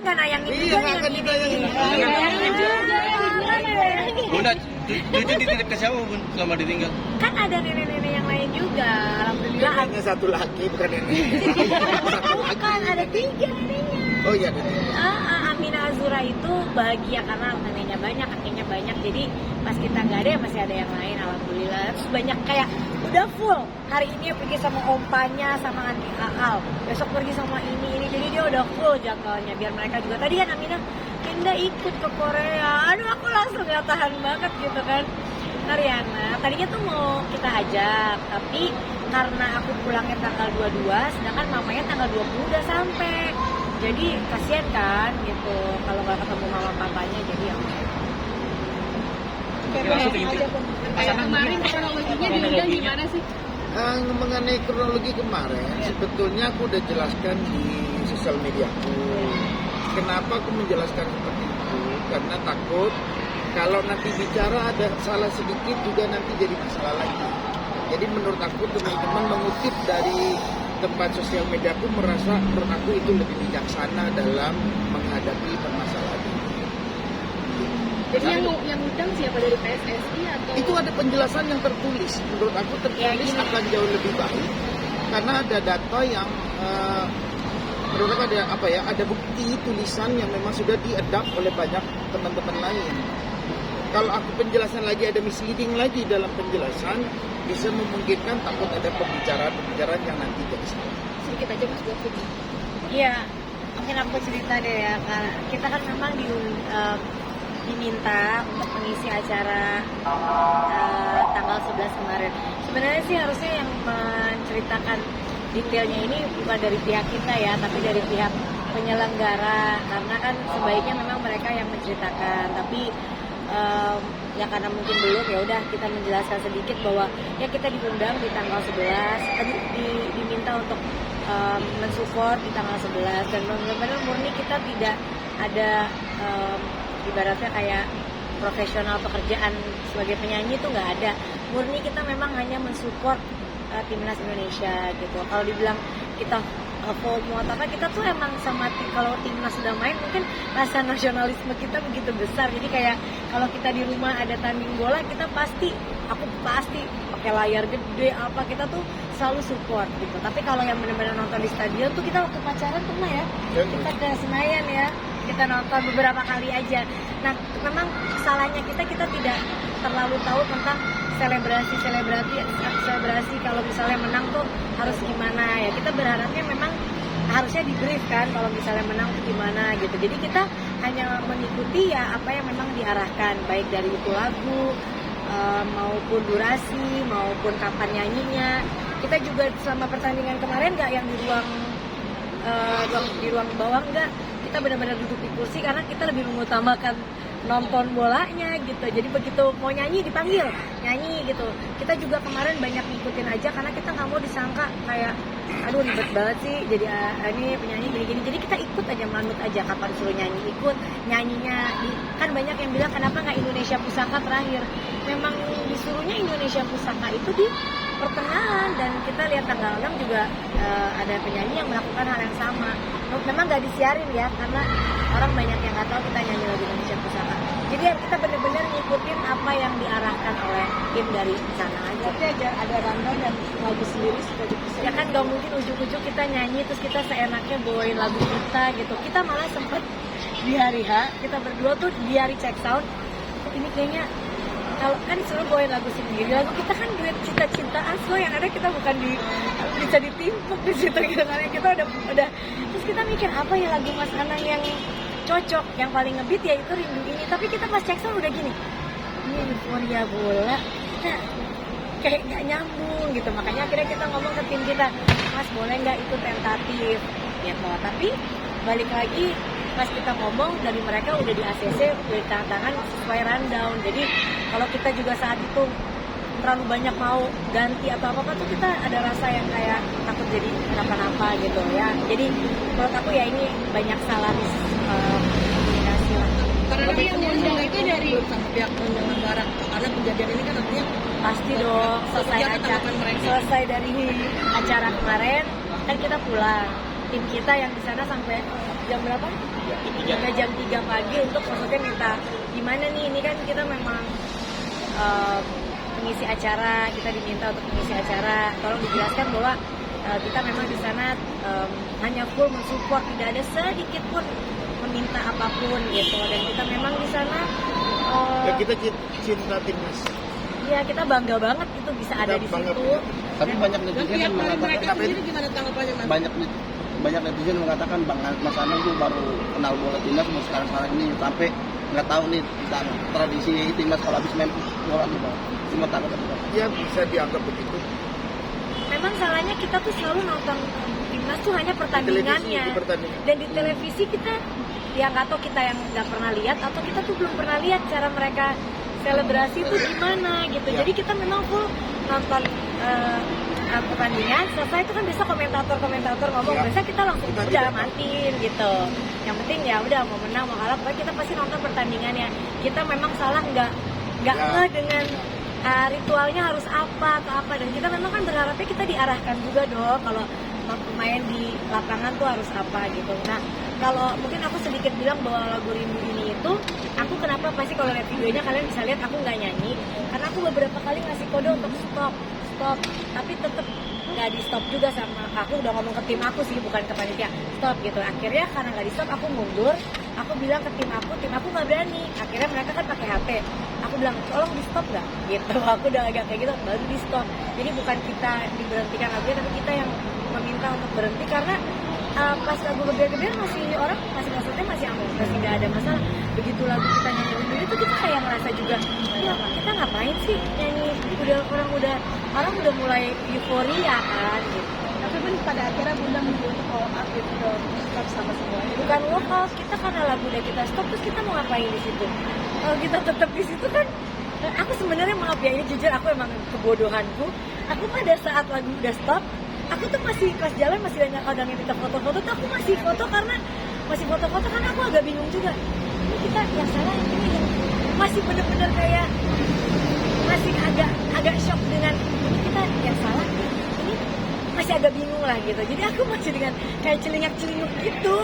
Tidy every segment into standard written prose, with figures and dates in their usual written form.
nggak nayangin Iya, juga nggak akan ditayangin. Nayangin juga. Bunda, Cucu dititip ke siapa Bun selama ditinggal? Kan ada nenek-nenek yang lain juga, alhamdulillah. Neneknya satu laki, bukan nenek. Satu laki. Kan ada 3 neneknya. Oh iya, ada tiga. Amina Azura itu bahagia karena neneknya banyak, kakeknya banyak. Jadi pas kita nggak ada ya masih ada yang lain, alhamdulillah. Terus banyak kayak udah full. Hari ini pergi sama ompanya, sama anti Aal. Besok pergi sama ini. Jadi dia udah full jadwalnya. Biar mereka juga. Tadi kan Amina, Kinda ikut ke Korea. Aduh, aku langsung gak tahan banget gitu kan. Riana, tadinya tuh mau kita ajak, tapi karena aku pulangnya tanggal 22, sedangkan mamanya tanggal 20 udah sampai. Jadi kasihan kan gitu kalau nggak ketemu mama papanya, jadi ya kemarin kronologinya diundang gimana sih? Mengenai kronologi kemarin, sebetulnya aku udah jelaskan di sosial mediaku. Kenapa aku menjelaskan seperti itu? Karena takut kalau nanti bicara ada salah sedikit juga nanti jadi masalah lagi. Jadi menurut aku teman-teman mengutip dari tempat sosial media aku merasa menurut aku itu lebih bijaksana dalam menghadapi permasalahan ini. Jadi yang undang siapa, dari PSSI atau? Itu ada penjelasan yang tertulis. Menurut aku tertulis akan jauh lebih baik karena ada data yang menurut aku ada bukti tulisan yang memang sudah diadapt oleh banyak teman-teman lain. Kalau aku penjelasan lagi ada misleading lagi dalam penjelasan, bisa memungkinkan takut ada pembicaraan yang nanti jadi salah. Sedikit aja Mas buat Vicky. iya, mungkin aku cerita deh ya. Karena kita kan memang diminta untuk mengisi acara tanggal 11 kemarin. Sebenarnya sih harusnya yang menceritakan detailnya ini bukan dari pihak kita ya, tapi dari pihak penyelenggara, karena kan sebaiknya memang mereka yang menceritakan. Tapi ya karena mungkin belum, ya udah kita menjelaskan sedikit bahwa ya kita diundang di tanggal 11, tadi diminta untuk mensupport di tanggal 11, dan benar-benar murni kita tidak ada ibaratnya kayak profesional pekerjaan sebagai penyanyi itu nggak ada. Murni kita memang hanya mensupport timnas Indonesia gitu. Kalau dibilang kita FOMO atau apa, kita tuh emang sama kalau timnas sudah main mungkin rasa nasionalisme kita begitu besar. Jadi kayak kalau kita di rumah ada tanding bola, aku pasti pakai layar gede apa, kita tuh selalu support gitu. Tapi kalau yang benar-benar nonton di stadion tuh kita waktu pacaran pernah ya, kita ke Senayan ya, kita nonton beberapa kali aja. Nah memang salahnya kita tidak terlalu tahu tentang selebrasi kalau misalnya menang tuh harus gimana ya. Kita berharapnya memang harusnya di brief kan kalau misalnya menang tuh gimana gitu. Jadi kita hanya mengikuti ya apa yang memang diarahkan, baik dari itu lagu maupun durasi maupun kapan nyanyinya. Kita juga selama pertandingan kemarin nggak yang di ruang bawah, enggak, kita benar-benar duduk di kursi karena kita lebih mengutamakan nonton bolanya gitu. Jadi begitu mau nyanyi dipanggil nyanyi gitu. Kita juga kemarin banyak ngikutin aja karena kita nggak mau disangka kayak aduh ribet banget sih jadi ini penyanyi gini-gini. Jadi kita ikut aja, manut aja, kapan suruh nyanyi ikut nyanyinya. Kan banyak yang bilang kenapa nggak Indonesia Pusaka terakhir. Memang disuruhnya Indonesia Pusaka itu di pertengahan, dan kita lihat tanggal 6 juga ada penyanyi yang melakukan hal yang sama. Memang nggak disiarin ya karena orang banyak yang nggak tahu kita nyanyi lagu Indonesia Pusaka. Jadi ya kita benar-benar ngikutin apa yang diarahkan oleh tim dari sana aja. Tapi ada rundown dan lagu sendiri sudah dipesan. Ya kan nggak mungkin ujuk-ujuk kita nyanyi terus kita seenaknya bawain lagu kita gitu. Kita malah sempet di hari H kita berdua tuh di hari check sound, ini kayaknya kalau kan disuruh bawain lagu sendiri, lagu kita kan duet cinta-cintaan, so yang ada kita bukan bisa ditimpuk di situ gitu kan. Kita udah terus kita mikir apa ya lagu Mas Anang yang cocok, yang paling ngebeat ya itu Rindu Ini. Tapi kita pas check sound udah gini, ini euforia bola, kita kayak nggak nyambung gitu. Makanya akhirnya kita ngomong ke tim kita, Mas boleh nggak itu tentatif gitu. Tapi balik lagi pas kita ngomong dari mereka udah di ACC, udah di tangan sesuai rundown. Jadi kalau kita juga saat itu terlalu banyak mau ganti atau apa-apa tuh kita ada rasa yang kayak takut jadi kenapa-napa gitu ya. Jadi menurut aku ya ini banyak salah komunikasi lah. Karena tapi yang undang itu dari sama pihak penyelenggara, karena kejadian ini kan artinya Pasti dong, selesai dari acara kemarin kan kita pulang. Tim kita yang di sana sampai jam berapa? Sampai jam 3 pagi untuk maksudnya minta gimana nih, ini kan kita memang mengisi acara, kita diminta untuk mengisi acara, tolong dijelaskan bahwa kita memang di sana hanya full mensupport, tidak ada sedikit pun meminta apapun gitu, dan kita memang di sana Ya kita cinta timnas. ya kita bangga banget gitu bisa ada di bangga situ. Tapi banyak Dan netizen pihak yang dari mereka mengatakan sendiri gimana tanggapannya, Mas? banyak netizen mengatakan Bang Mas Anang tuh baru kenal bola timnas sekarang ini sampai nggak tahu nih tentang tradisi timnas kalau habis main bola nih Bang. Cuma tanggapan Bang. Ya bisa dianggap begitu. Memang salahnya kita tuh selalu nonton timnas tuh hanya pertandingannya, Televisi, pertandingan. dan di televisi kita yang nggak tahu, kita yang nggak pernah lihat atau kita tuh belum pernah lihat cara mereka selebrasi itu gimana gitu. Ya. Jadi kita memang full nonton pertandingan, selesai itu kan bisa komentator ngomong, Ya. biasa kita langsung Kita udah tidak. matiin gitu. Yang penting ya udah mau menang mau kalah, pokoknya kita pasti nonton pertandingannya. Kita memang salah nggak Ya. ngeh dengan ritualnya harus apa atau apa, dan kita memang kan berharapnya kita diarahkan juga dong kalau pemain di lapangan tuh harus apa gitu. Nah kalau mungkin aku sedikit bilang bahwa lagu Rindu ini itu, aku kenapa pasti kalau lihat videonya kalian bisa lihat aku nggak nyanyi, karena aku beberapa kali ngasih kode untuk stop, tapi tetap nggak di stop juga sama aku. Udah ngomong ke tim aku sih, bukan ke panitia, stop gitu. Akhirnya karena nggak di stop, aku mundur, aku bilang ke tim aku nggak berani. Akhirnya mereka kan pakai HP, aku bilang tolong di stop nggak gitu. Aku udah agak kayak gitu, baru di stop. Jadi bukan kita diberhentikan lagunya, tapi kita yang meminta untuk berhenti, karena pas lagu geber-geber masih orang masih maksudnya masih aman, masih nggak ada masalah. Begitu lagu kita nyanyi dulu itu kita kayak ngerasa juga, ya kita ngapain sih nyanyi, orang udah mulai euforia kan gitu. Tapi pun pada akhirnya Bunda memilih untuk all out gitu dong, stop sama semuanya. Bukan walk out, kita karena lagu udah kita stop, terus kita mau ngapain di situ? Kalau kita tetap di situ kan, aku sebenarnya maaf ya, ini jujur aku emang kebodohanku. Aku pada saat lagu udah stop, aku tuh masih pas jalan masih banyak orang yang minta foto-foto, tuh aku masih foto karena aku agak bingung juga. Ini kita yang salah, ini yang masih bener-bener kayak masih agak shock dengan ini kita yang salah, ini masih agak bingung lah gitu. Jadi aku masih dengan kayak celingak-celinguk gitu.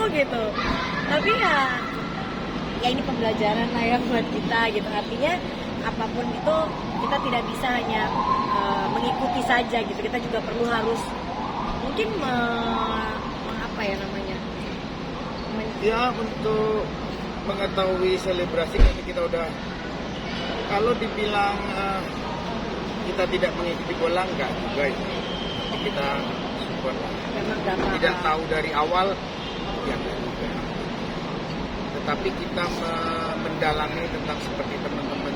Tapi ya ini pembelajaran lah ya buat kita gitu. Artinya apapun itu kita tidak bisa hanya mengikuti saja gitu. Kita juga perlu harus mungkin apa ya namanya? Ya untuk mengetahui selebrasi kan kita udah, kalau dibilang kita tidak mengikuti bola enggak juga itu. Kita support lah. Memang gak paham. Tidak tahu dari awal ya enggak juga. Tetapi kita mendalami tentang seperti teman-teman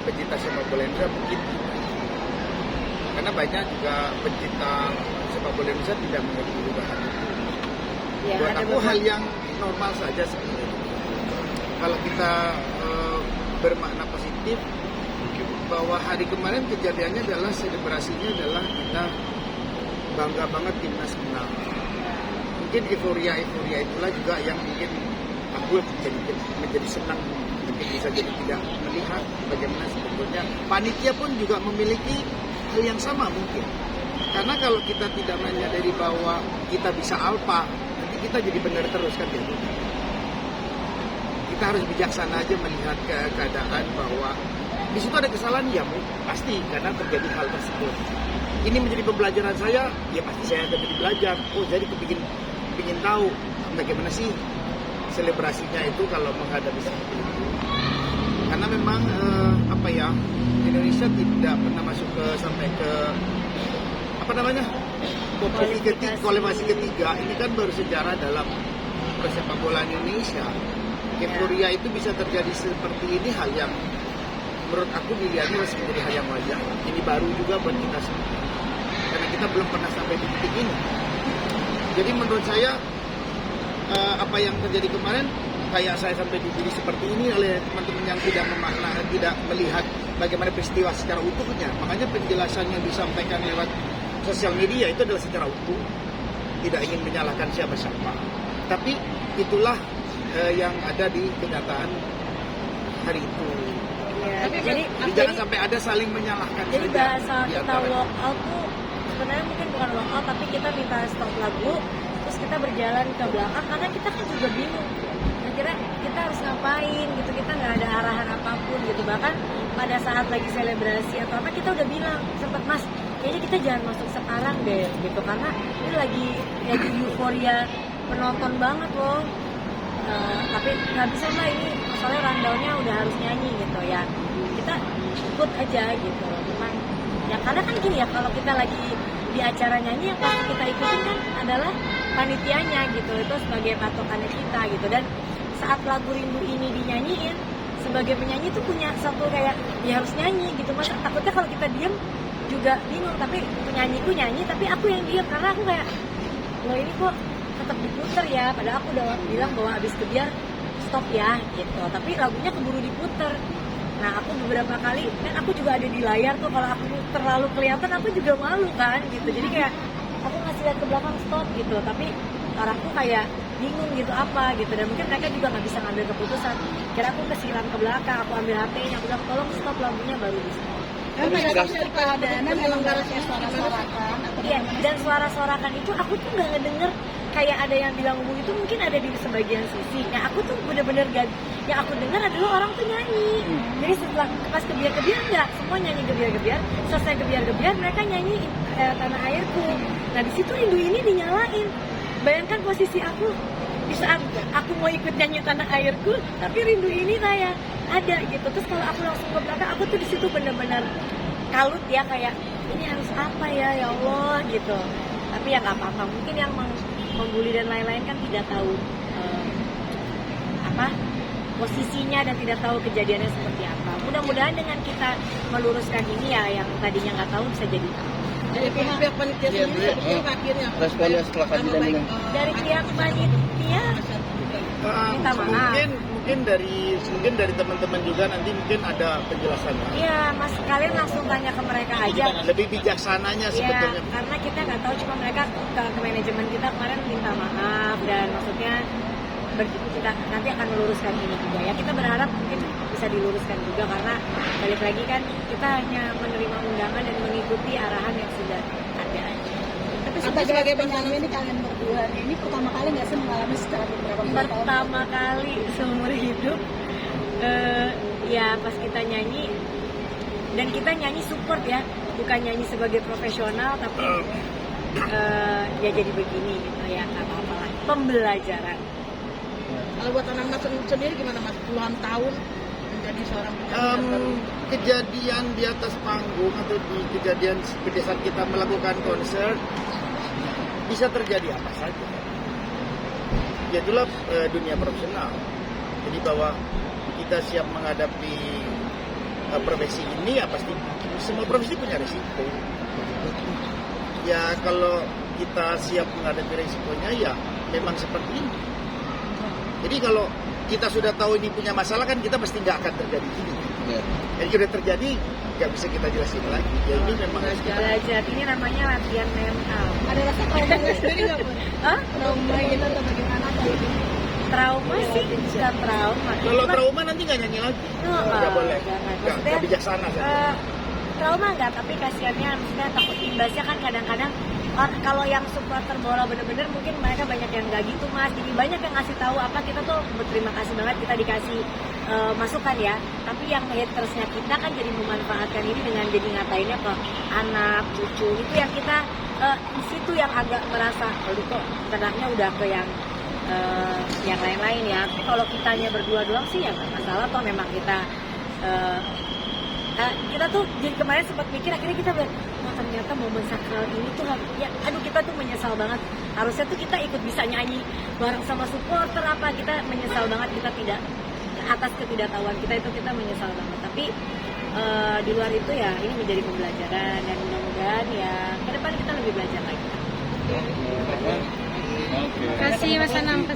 pecinta sepak bola Indonesia mungkin tidak. Karena banyak juga pecinta sepak bola Indonesia tidak mengerti juga hal itu. Ya, Buat ada aku beberapa- hal yang normal saja sebenarnya. Kalau kita bermakna positif bahwa hari kemarin kejadiannya adalah selebrasinya adalah kita bangga banget timnas menang. Mungkin euforia itulah juga yang mungkin aku menjadi senang, mungkin bisa jadi tidak melihat bagaimana sebetulnya panitia pun juga memiliki hal yang sama mungkin. Karena kalau kita tidak menyadari bahwa kita bisa alpa, nanti kita jadi benar terus kan gitu. Kita harus bijaksana aja melihat keadaan bahwa di situ ada kesalahan ya pasti karena terjadi hal tersebut. Ini menjadi pembelajaran saya, ya pasti saya akan jadi belajar. Oh jadi kepingin tahu bagaimana sih selebrasinya itu kalau menghadapi seperti itu. Karena memang Indonesia tidak pernah masuk sampai ke kualifikasi ketiga. Ini kan baru sejarah dalam persepak bola Indonesia. Euforia itu bisa terjadi seperti ini, hal yang menurut aku dilihatnya masih menjadi hal yang wajar. Ini baru juga buat kita semua, karena kita belum pernah sampai di titik ini. Jadi menurut saya apa yang terjadi kemarin kayak saya sampai diberi seperti ini oleh teman-teman yang tidak memakna, tidak melihat bagaimana peristiwa secara utuhnya. Makanya penjelasan yang disampaikan lewat sosial media itu adalah secara utuh, tidak ingin menyalahkan siapa-siapa. Tapi itulah yang ada di kenyataan hari itu. Ya, Tapi jadi Jangan sampai ada saling menyalahkan jadi saja bahasa di kita antara. walk out tuh sebenarnya mungkin bukan walk out, tapi kita minta stop lagu, terus terus kita berjalan ke belakang karena kita kan juga bingung kira kita harus ngapain gitu, kita nggak ada arahan apapun gitu. Bahkan pada saat lagi selebrasi atau apa kita udah bilang sempet, Mas kayaknya kita jangan masuk sekarang deh gitu, karena ini lagi euforia penonton banget loh. Tapi nggak bisa Mbak, ini soalnya rundownnya udah harus nyanyi gitu ya, kita ikut aja gitu. Memang ya karena kan gini ya, kalau kita lagi di acara nyanyi yang pasti kita ikutin kan adalah panitianya gitu, itu sebagai patokannya kita gitu. Dan saat lagu Rindu ini dinyanyiin, sebagai penyanyi tuh punya satu kayak ya harus nyanyi gitu. Masa takutnya kalau kita diem juga bingung, tapi penyanyiku nyanyi tapi aku yang diem karena aku kayak loh ini kok tetap diputer ya, padahal aku udah bilang bahwa abis kebiar stop ya gitu, tapi lagunya keburu diputer. Nah aku beberapa kali kan aku juga ada di layar tuh, kalau aku terlalu kelihatan aku juga malu kan gitu, jadi kayak aku ngasih lihat ke belakang stop gitu, tapi orangku kayak bingung gitu apa gitu, dan mungkin mereka juga nggak bisa ngambil keputusan. Kira aku kesiram ke belakang, aku ambil HP-nya, aku bilang tolong stop lagunya baru di stop. Kan pada saat keadaannya memang harusnya suara-suarakan. Iya, dan suara-suarakan itu aku tuh nggak ngedenger kayak ada yang bilang ngomong itu, mungkin ada di sebagian sisi. Nah aku tuh bener-bener gak, yang aku dengar adalah orang tuh nyanyi. Jadi setelah pas kebiar-kebiar enggak, semua nyanyi kebiar-kebiar. Selesai kebiar-kebiar mereka nyanyi Tanah Airku. Nah di situ Rindu ini dinyalain. Bayangkan posisi aku di saat aku mau ikut nyanyi Tanah Airku, tapi Rindu ini kayak ada gitu. Terus kalau aku langsung ke belakang, aku tuh di situ bener-bener kalut ya, kayak ini harus apa ya Allah gitu. Tapi ya nggak apa-apa, mungkin yang membuli dan lain-lain kan tidak tahu posisinya dan tidak tahu kejadiannya seperti apa. Mudah-mudahan dengan kita meluruskan ini ya, yang tadinya nggak tahu bisa jadi tahu. Dari pihak panitia sendiri seperti apa akhirnya? Responnya setelah kajian ini. Dari pihak panitia minta maaf. Mungkin dari teman-teman juga nanti mungkin ada penjelasannya. Iya, Mas, kalian langsung tanya ke mereka aja. Lebih bijaksananya Iya, sebetulnya. karena kita nggak tahu, cuma mereka ke manajemen kita kemarin minta maaf, dan maksudnya kita nanti akan meluruskan ini juga ya. Kita berharap mungkin bisa diluruskan juga, karena balik lagi kan kita hanya menerima undangan dan mengikuti arahan yang sudah ada aja. Tapi sebagai penyanyi ini kalian berdua ini pertama kali nggak sih mengalami secara beberapa tahun? Pertama kali seumur hidup ya pas kita nyanyi, dan kita nyanyi support ya, bukan nyanyi sebagai profesional, tapi ya jadi begini gitu ya, nggak apa-apa lah, pembelajaran. Kalau buat anak Mas sendiri gimana Mas? Puluhan tahun menjadi seorang penyanyi. Kejadian di atas panggung atau di kejadian pada saat kita melakukan konser bisa terjadi apa saja. Ya itulah dunia profesional. Jadi bahwa kita siap menghadapi profesi ini ya pasti semua profesi punya risiko. Ya kalau kita siap menghadapi risikonya ya memang seperti ini. Jadi kalau kita sudah tahu ini punya masalah kan kita pasti nggak akan terjadi ini. Ya. Jadi sudah terjadi nggak bisa kita jelasin lagi. Ya ini memang Belajar, ini namanya latihan mental. Ada rasa trauma sendiri nggak Bu? Hah? Trauma gitu atau bagaimana? Trauma sih bukan trauma. kalau trauma nanti nggak nyanyi lagi. Nggak boleh. Jangan. Nggak bijaksana. Trauma nggak, tapi kasihannya maksudnya takut imbasnya kan kadang-kadang kalau yang supporter bola bener-bener mungkin mereka banyak yang nggak gitu Mas, jadi banyak yang ngasih tahu apa, kita tuh berterima kasih banget kita dikasih masukan ya, tapi yang hatersnya kita kan jadi memanfaatkan ini dengan jadi ngatainnya ke anak, cucu, itu yang kita di situ yang agak merasa aduh kok kenanya udah ke yang lain-lain ya. Tapi kalau kitanya berdua doang sih ya nggak masalah, toh memang kita kita tuh jadi kemarin sempat mikir, akhirnya kita bilang wah ternyata momen sakral ini tuh ya aduh kita tuh menyesal banget, harusnya tuh kita ikut bisa nyanyi bareng sama supporter apa, kita menyesal banget kita tidak atas ketidaktahuan kita, itu kita menyesal banget. Tapi di luar itu ya ini menjadi pembelajaran, dan mudah-mudahan ya ke depan kita lebih belajar lagi. Terima kasih Mas Anang.